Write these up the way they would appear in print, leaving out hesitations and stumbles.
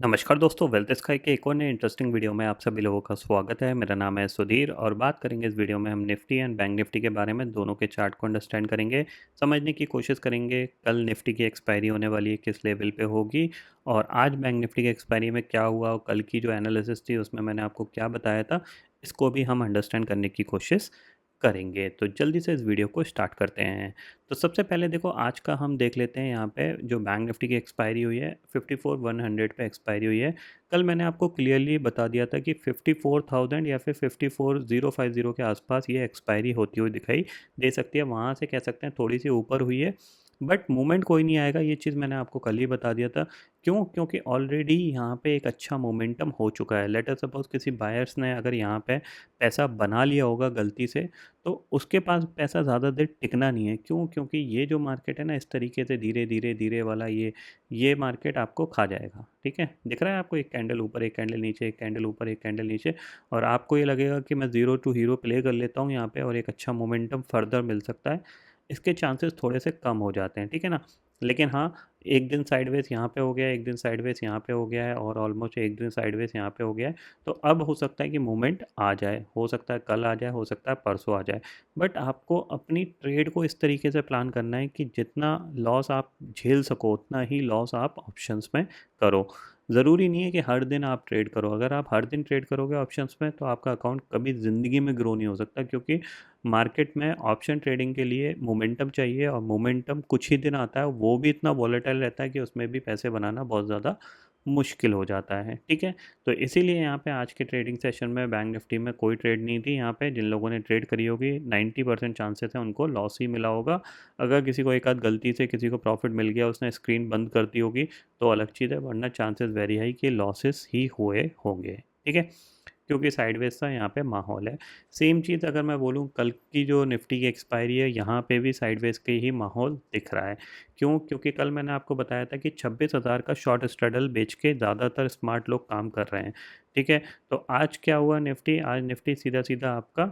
नमस्कार दोस्तों, wealth sky के एक और नए इंटरेस्टिंग वीडियो में आप सभी लोगों का स्वागत है। मेरा नाम है सुधीर और बात करेंगे इस वीडियो में हम निफ्टी एंड बैंक निफ्टी के बारे में। दोनों के चार्ट को अंडरस्टैंड करेंगे, समझने की कोशिश करेंगे कल निफ्टी की एक्सपायरी होने वाली है, किस लेवल पे होगी और आज बैंक निफ्टी की एक्सपायरी में क्या हुआ और कल की जो एनालिसिस थी उसमें मैंने आपको क्या बताया था, इसको भी हम अंडरस्टैंड करने की कोशिश करेंगे। तो जल्दी से इस वीडियो को स्टार्ट करते हैं। तो सबसे पहले देखो, आज का हम देख लेते हैं। यहाँ पे जो बैंक निफ्टी की एक्सपायरी हुई है 54,100 पे एक्सपायरी हुई है। कल मैंने आपको क्लियरली बता दिया था कि 54,000 या फिर 54,050 के आसपास ये एक्सपायरी होती हुई दिखाई दे सकती है। वहाँ से कह सकते हैं थोड़ी सी ऊपर हुई है, बट मूवमेंट कोई नहीं आएगा। ये चीज़ मैंने आपको कल ही बता दिया था। क्यों? क्योंकि ऑलरेडी यहाँ पे एक अच्छा मोमेंटम हो चुका है। लेट अस सपोज किसी बायर्स ने अगर यहाँ पे पैसा बना लिया होगा गलती से, तो उसके पास पैसा ज़्यादा देर टिकना नहीं है। क्यों? क्योंकि ये जो मार्केट है ना, इस तरीके से धीरे धीरे धीरे वाला ये मार्केट आपको खा जाएगा। ठीक है, दिख रहा है आपको? एक कैंडल ऊपर, एक कैंडल नीचे, एक कैंडल ऊपर, एक कैंडल नीचे, और आपको ये लगेगा कि मैं ज़ीरो टू हीरो प्ले कर लेता हूँ यहाँ पे और एक अच्छा मोमेंटम फर्दर मिल सकता है। इसके चांसेस थोड़े से कम हो जाते हैं, ठीक है ना। लेकिन हाँ, एक दिन साइडवेज यहाँ पे हो गया, एक दिन साइडवेज यहाँ पे हो गया है और ऑलमोस्ट एक दिन साइडवेज यहाँ पे हो गया है। तो अब हो सकता है कि मूवमेंट आ जाए, हो सकता है कल आ जाए, हो सकता है परसों आ जाए। बट आपको अपनी ट्रेड को इस तरीके से प्लान करना है कि जितना लॉस आप झेल सको उतना ही लॉस आप ऑप्शंस में करो। ज़रूरी नहीं है कि हर दिन आप ट्रेड करो। अगर आप हर दिन ट्रेड करोगे ऑप्शंस में तो आपका अकाउंट कभी ज़िंदगी में ग्रो नहीं हो सकता, क्योंकि मार्केट में ऑप्शन ट्रेडिंग के लिए मोमेंटम चाहिए और मोमेंटम कुछ ही दिन आता है, वो भी इतना वॉलेटाइल रहता है कि उसमें भी पैसे बनाना बहुत ज़्यादा मुश्किल हो जाता है। ठीक है, तो इसीलिए यहाँ पे आज के ट्रेडिंग सेशन में बैंक निफ्टी में कोई ट्रेड नहीं थी। यहाँ पे जिन लोगों ने ट्रेड करी होगी 90% चांसेस है उनको लॉस ही मिला होगा। अगर किसी को एक आध गलती से किसी को प्रॉफिट मिल गया, उसने स्क्रीन बंद कर दी होगी तो अलग चीज़ है, वरना चांसेस वेरी हाई कि लॉसेस ही हुए होंगे। ठीक है, क्योंकि साइडवेज सा यहाँ पे माहौल है। सेम चीज़ अगर मैं बोलूँ कल की जो निफ्टी की एक्सपायरी है, यहाँ पे भी साइडवेज के ही माहौल दिख रहा है। क्यों? क्योंकि कल मैंने आपको बताया था कि 26,000 का शॉर्ट स्ट्रैडल बेच के ज़्यादातर स्मार्ट लोग काम कर रहे हैं। ठीक है, तो आज क्या हुआ निफ्टी? आज निफ्टी सीधा सीधा आपका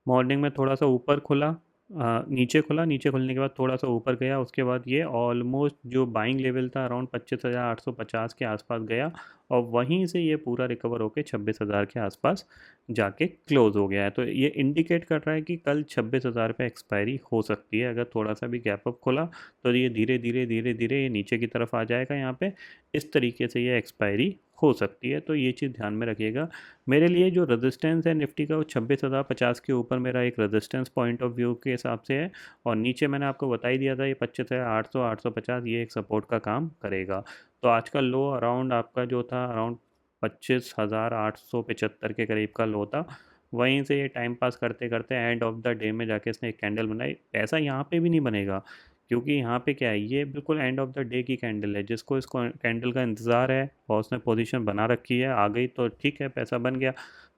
मॉर्निंग में थोड़ा सा ऊपर खुला, नीचे खुला, नीचे खुलने के बाद थोड़ा सा ऊपर गया, उसके बाद ये ऑलमोस्ट जो बाइंग लेवल था अराउंड 25,850 के आसपास गया और वहीं से ये पूरा रिकवर होकर 26,000 के आसपास जाके क्लोज हो गया है। तो ये इंडिकेट कर रहा है कि कल 26,000 पे एक्सपायरी हो सकती है। अगर थोड़ा सा भी गैप अप खुला तो ये धीरे धीरे धीरे धीरे ये नीचे की तरफ आ जाएगा। यहाँ पे इस तरीके से ये एक्सपायरी हो सकती है, तो ये चीज़ ध्यान में रखिएगा। मेरे लिए जो रेजिस्टेंस है निफ्टी का वो 26,050 के ऊपर मेरा एक रेजिस्टेंस पॉइंट ऑफ व्यू के हिसाब से है, और नीचे मैंने आपको बता ही दिया था ये 25,800 850 ये एक सपोर्ट का काम करेगा। तो आज का लो अराउंड आपका जो था अराउंड 25,875 के करीब का लो था। वहीं से ये टाइम पास करते करते एंड ऑफ द डे में जाके इसने एक कैंडल बनाई। ऐसा यहाँ पे भी नहीं बनेगा, क्योंकि यहाँ पे क्या है, ये बिल्कुल एंड ऑफ द डे की कैंडल है। जिसको इस कैंडल का इंतज़ार है और उसने पोजीशन बना रखी है, आ गई तो ठीक है, पैसा बन गया,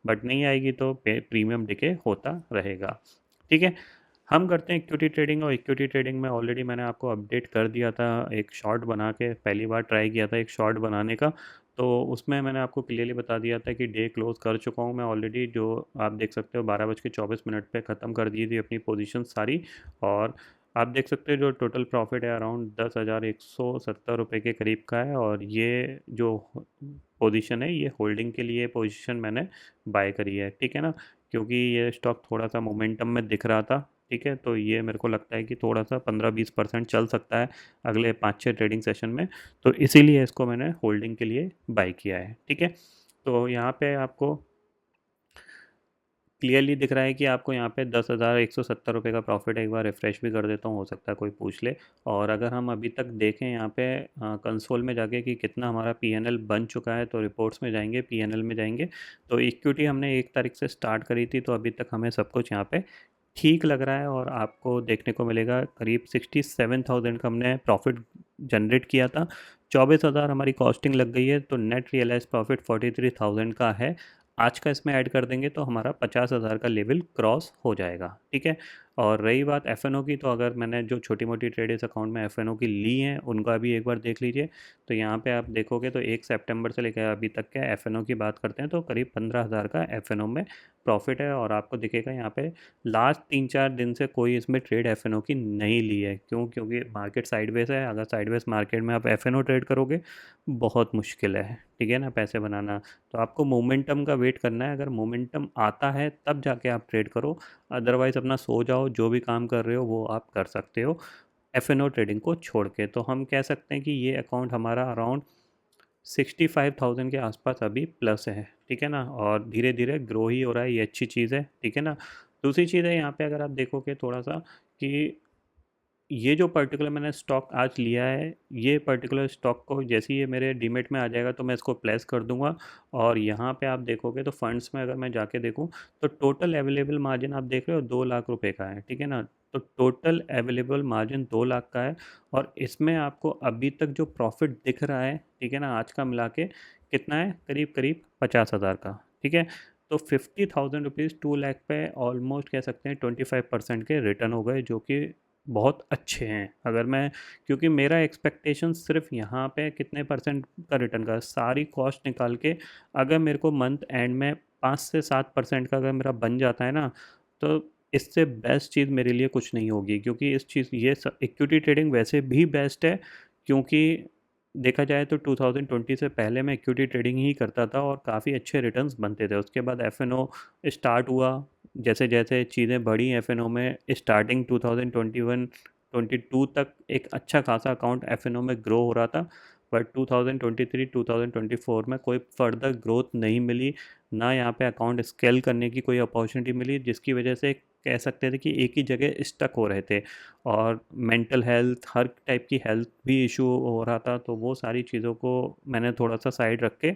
बट नहीं आएगी तो प्रीमियम डिके होता रहेगा। ठीक है, हम करते हैं इक्विटी ट्रेडिंग, और इक्विटी ट्रेडिंग में ऑलरेडी मैंने आपको अपडेट कर दिया था। एक शॉर्ट बना के पहली बार ट्राई किया था एक शॉर्ट बनाने का, तो उसमें मैंने आपको क्लियरली बता दिया था कि डे क्लोज कर चुका हूँ मैं ऑलरेडी। जो आप देख सकते हो 12:24 पे ख़त्म कर दी थी अपनी पोजीशन सारी, और आप देख सकते हो जो टोटल प्रॉफिट है अराउंड 10,170 रुपये के करीब का है। और ये जो पोजीशन है ये होल्डिंग के लिए पोजीशन मैंने बाय करी है। ठीक है ना, क्योंकि ये स्टॉक थोड़ा सा मोमेंटम में दिख रहा था। ठीक है, तो ये मेरे को लगता है कि थोड़ा सा 15-20% चल सकता है अगले 5-6 ट्रेडिंग सेशन में, तो इसीलिए इसको मैंने होल्डिंग के लिए बाय किया है। ठीक है, तो यहाँ पे आपको क्लियरली दिख रहा है कि आपको यहाँ पे 10,170 रुपये का प्रॉफिट है। एक बार रिफ़्रेश भी कर देता हूँ, हो सकता है कोई पूछ ले। और अगर हम अभी तक देखें यहाँ पे कंसोल में जाके कि कितना हमारा पीएनएल बन चुका है, तो रिपोर्ट्स में जाएंगे, पीएनएल में जाएंगे, तो इक्विटी हमने 1 तारीख से स्टार्ट करी थी, तो अभी तक हमें सब कुछ यहाँ पे ठीक लग रहा है। और आपको देखने को मिलेगा करीब 67,000 का हमने प्रॉफिट जनरेट किया था। 24,000 हमारी कॉस्टिंग लग गई है, तो नेट रियलाइज प्रॉफिट 43,000 का है। आज का इसमें ऐड कर देंगे तो हमारा 50,000 का लेवल क्रॉस हो जाएगा। ठीक है, और रही बात एफ की, तो अगर मैंने जो छोटी मोटी ट्रेड इस अकाउंट में एफ की ली हैं उनका भी एक बार देख लीजिए। तो यहाँ पे आप देखोगे तो 1 सितंबर से लेकर अभी तक के एफ की बात करते हैं तो करीब 15,000 का एफ में प्रॉफिट है। और आपको दिखेगा यहाँ पे लास्ट 3-4 दिन से कोई इसमें ट्रेड एफ की नहीं ली है। क्यों? क्योंकि मार्केट साइडवेज है। अगर साइडवेज मार्केट में आप एफ ट्रेड करोगे बहुत मुश्किल है, ठीक है ना, पैसे बनाना। तो आपको मोमेंटम का वेट करना है। अगर मोमेंटम आता है तब जाके आप ट्रेड करो, अदरवाइज़ अपना सो जाओ, जो भी काम कर रहे हो वो आप कर सकते हो एफ ट्रेडिंग को छोड़ के। तो हम कह सकते हैं कि ये अकाउंट हमारा अराउंड 65,000 के आसपास अभी प्लस है, ठीक है ना, और धीरे धीरे ग्रो ही हो रहा है, ये अच्छी चीज़ है, ठीक है ना। दूसरी चीज़ है यहाँ पे अगर आप देखोगे थोड़ा सा कि ये जो पर्टिकुलर मैंने स्टॉक आज लिया है, ये पर्टिकुलर स्टॉक को जैसे ही ये मेरे डीमेट में आ जाएगा तो मैं इसको प्लेस कर दूंगा। और यहाँ पे आप देखोगे तो फंड्स में अगर मैं जाके देखूँ तो टोटल अवेलेबल मार्जिन आप देख रहे हो 2 लाख रुपए का है, ठीक है ना। तो टोटल अवेलेबल मार्जिन 2 लाख का है। और इसमें आपको अभी तक जो प्रॉफिट दिख रहा है, ठीक है ना, आज का मिला के कितना है, करीब करीब 50,000 का, ठीक है। तो 50,000 रुपीज़ 2 लाख पे ऑलमोस्ट कह सकते हैं 25% के रिटर्न हो गए, जो कि बहुत अच्छे हैं। अगर मैं, क्योंकि मेरा एक्सपेक्टेशन सिर्फ यहाँ पे कितने परसेंट का रिटर्न का, सारी कॉस्ट निकाल के अगर मेरे को मंथ एंड में 5 से 7% का अगर मेरा बन जाता है ना, तो इससे बेस्ट चीज़ मेरे लिए कुछ नहीं होगी। क्योंकि इस चीज़ ये इक्विटी ट्रेडिंग वैसे भी बेस्ट है, क्योंकि देखा जाए तो 2020 से पहले मैं इक्विटी ट्रेडिंग ही करता था और काफ़ी अच्छे रिटर्न्स बनते थे। उसके बाद एफ स्टार्ट हुआ, जैसे जैसे चीज़ें बढ़ी एफ में, स्टार्टिंग 2021-22 तक एक अच्छा खासा अकाउंट एफ में ग्रो हो रहा था। बट 2023-2024 में कोई फर्दर ग्रोथ नहीं मिली, ना यहाँ पे अकाउंट स्केल करने की कोई अपॉर्चुनिटी मिली, जिसकी वजह से कह सकते थे कि एक ही जगह स्टक हो रहे थे। और मेंटल हेल्थ, हर टाइप की हेल्थ भी इशू हो रहा था। तो वो सारी चीज़ों को मैंने थोड़ा सा साइड रख के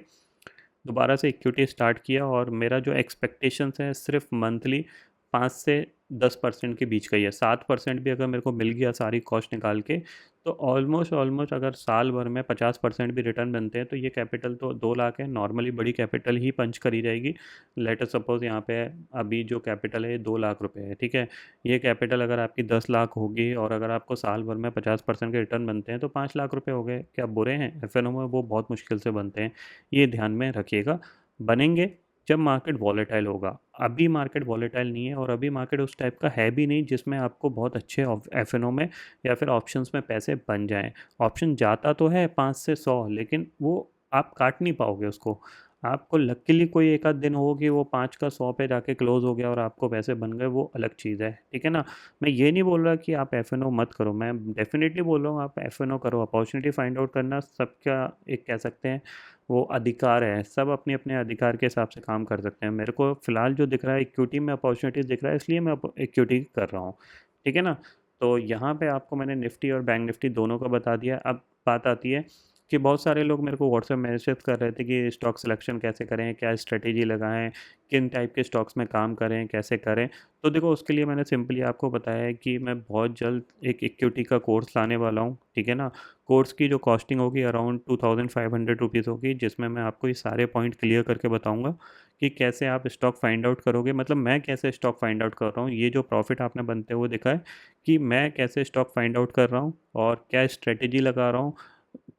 दोबारा से इक्विटी स्टार्ट किया। और मेरा जो एक्सपेक्टेशंस है सिर्फ मंथली 5 से 10% के बीच का ही है। 7% भी अगर मेरे को मिल गया सारी कॉस्ट निकाल के, तो ऑलमोस्ट ऑलमोस्ट अगर साल भर में 50% भी रिटर्न बनते हैं तो ये कैपिटल तो 2 लाख है। नॉर्मली बड़ी कैपिटल ही पंच करी जाएगी। लेट अस सपोज यहाँ पे अभी जो कैपिटल है 2 लाख रुपए है, ठीक है। ये कैपिटल अगर आपकी 10 लाख होगी और अगर आपको साल भर में 50% के रिटर्न बनते हैं तो 5 लाख रुपए हो गए। क्या बुरे हैं? एफ में वो बहुत मुश्किल से बनते हैं, ये ध्यान में रखिएगा। बनेंगे जब मार्केट वॉलेटाइल होगा। अभी मार्केट वॉलेटाइल नहीं है और अभी मार्केट उस टाइप का है भी नहीं जिसमें आपको बहुत अच्छे एफ में या फिर ऑप्शंस में पैसे बन जाएं। ऑप्शन जाता तो है 5 से 100, लेकिन वो आप काट नहीं पाओगे उसको। आपको लकीली कोई एक आध दिन हो कि वो 5 का 100 पे जाके क्लोज हो गया और आपको पैसे बन गए, वो अलग चीज़ है, ठीक है ना। मैं ये नहीं बोल रहा कि आप एफ मत करो, मैं डेफिनेटली बोल रहा हूँ आप एफ करो। अपॉर्चुनिटी फाइंड आउट करना सबका एक कह सकते हैं वो अधिकार है। सब अपने अपने अधिकार के हिसाब से काम कर सकते हैं। मेरे को फ़िलहाल जो दिख रहा है इक्विटी में अपॉर्चुनिटीज़ दिख रहा है, इसलिए मैं इक्विटी कर रहा हूँ, ठीक है ना। तो यहाँ पे आपको मैंने निफ्टी और बैंक निफ्टी दोनों का बता दिया। अब बात आती है कि बहुत सारे लोग मेरे को व्हाट्सएप मैसेज कर रहे थे कि स्टॉक सिलेक्शन कैसे करें, क्या स्ट्रेटेजी लगाएं, किन टाइप के स्टॉक्स में काम करें, कैसे करें। तो देखो उसके लिए मैंने सिंपली आपको बताया है कि मैं बहुत जल्द एक इक्विटी का कोर्स लाने वाला हूँ, ठीक है ना। कोर्स की जो कॉस्टिंग होगी अराउंड 2,500 रुपीज़ होगी, जिसमें मैं आपको ये सारे पॉइंट क्लियर करके बताऊँगा कि कैसे आप स्टॉक फाइंड आउट करोगे। मतलब मैं कैसे स्टॉक फाइंड आउट कर रहा हूँ, ये जो प्रॉफिट आपने बनते हुए देखा है कि मैं कैसे स्टॉक फाइंड आउट कर रहा हूँ और क्या स्ट्रेटेजी लगा रहा हूँ,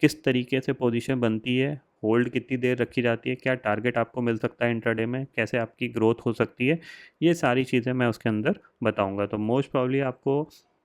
किस तरीके से पोजीशन बनती है, होल्ड कितनी देर रखी जाती है, क्या टारगेट आपको मिल सकता है इंट्राडे में, कैसे आपकी ग्रोथ हो सकती है, ये सारी चीज़ें मैं उसके अंदर बताऊंगा। तो मोस्ट प्रॉब्ली आपको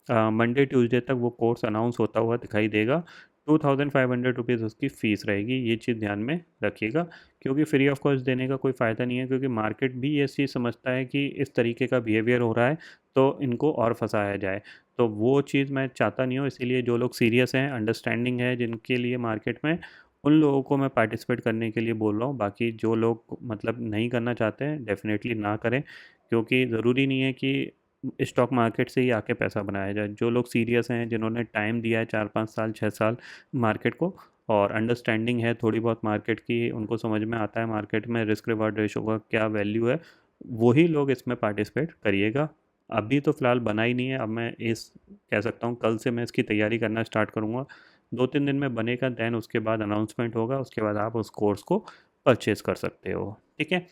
मंडे ट्यूसडे तक वो कोर्स अनाउंस होता हुआ दिखाई देगा। 2,500 रुपीज़ उसकी फ़ीस रहेगी, ये चीज़ ध्यान में रखिएगा। क्योंकि फ्री ऑफ कॉस्ट देने का कोई फ़ायदा नहीं है, क्योंकि मार्केट भी ये चीज़ समझता है कि इस तरीके का बिहेवियर हो रहा है तो इनको और फंसाया जाए। तो वो चीज़ मैं चाहता नहीं हूँ। इसीलिए जो लोग सीरियस हैं, अंडरस्टैंडिंग है जिनके लिए मार्केट में, उन लोगों को मैं पार्टिसिपेट करने के लिए बोल रहा हूँ। बाकी जो लोग मतलब नहीं करना चाहते हैं डेफ़िनेटली ना करें, क्योंकि ज़रूरी नहीं है कि स्टॉक मार्केट से ही आके पैसा बनाया जाए। जो लोग सीरियस हैं, जिन्होंने टाइम दिया है 4-5 साल 6 साल मार्केट को, और अंडरस्टैंडिंग है थोड़ी बहुत मार्केट की, उनको समझ में आता है मार्केट में रिस्क रिवार्ड रेशो का क्या वैल्यू है, वही लोग इसमें पार्टिसिपेट करिएगा। अभी तो फ़िलहाल बना ही नहीं है। अब मैं इस कह सकता हूँ कल से मैं इसकी तैयारी करना स्टार्ट करूँगा। 2-3 दिन में बनेगा, देन उसके बाद अनाउंसमेंट होगा, उसके बाद आप उस कोर्स को परचेज़ कर सकते हो, ठीक है।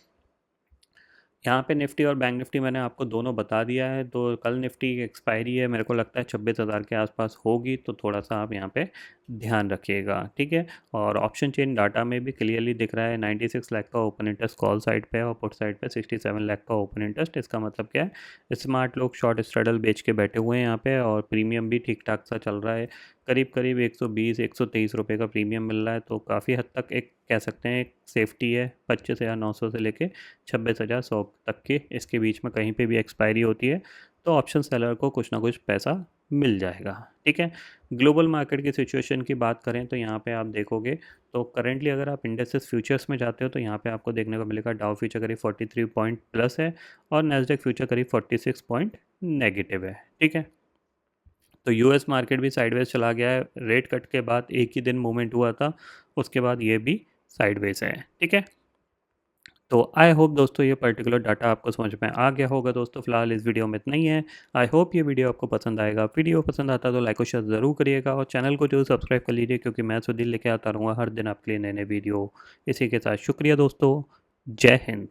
यहाँ पे निफ्टी और बैंक निफ्टी मैंने आपको दोनों बता दिया है। तो कल निफ्टी की एक्सपायरी है, मेरे को लगता है 26,000 के आसपास होगी, तो थोड़ा सा आप यहाँ पे ध्यान रखिएगा, ठीक है। और ऑप्शन चेन डाटा में भी क्लियरली दिख रहा है 96 लाख का ओपन इंटरेस्ट कॉल साइड पे है और पुट साइड पे 67 लाख का ओपन इंटरेस्ट। इसका मतलब क्या है, स्मार्ट लोग शॉर्ट स्ट्रेडल बेच के बैठे हुए हैं यहाँ पे, और प्रीमियम भी ठीक ठाक सा चल रहा है, करीब करीब 120-123 रुपये का प्रीमियम मिल रहा है। तो काफ़ी हद तक एक कह सकते हैं एक सेफ्टी है। 25,900 से लेके 26,100 तक के इसके बीच में कहीं पे भी एक्सपायरी होती है तो ऑप्शन सेलर को कुछ ना कुछ पैसा मिल जाएगा, ठीक है। ग्लोबल मार्केट की सिचुएशन की बात करें तो यहाँ पे आप देखोगे तो करेंटली अगर आप इंडेक्सेस फ्यूचर्स में जाते हो तो यहाँ पे आपको देखने को मिलेगा डाउ फ्यूचर करीब 43 पॉइंट प्लस है और नेस्डेक फ्यूचर करीब 46 पॉइंट नेगेटिव है, ठीक है। तो यूएस मार्केट भी साइडवेज चला गया है, रेट कट के बाद एक ही दिन मूवमेंट हुआ था, उसके बाद ये भी साइडवेज है, ठीक है। तो आई होप दोस्तों ये पर्टिकुलर डाटा आपको समझ में आ गया होगा। दोस्तों फिलहाल इस वीडियो में इतना ही है। आई होप ये वीडियो आपको पसंद आएगा। वीडियो पसंद आता तो लाइक और शेयर ज़रूर करिएगा और चैनल को जो सब्सक्राइब कर लीजिए, क्योंकि मैं सुधीर लेके आता रहूँगा हर दिन आपके लिए नए नए वीडियो। इसी के साथ शुक्रिया दोस्तों, जय हिंद।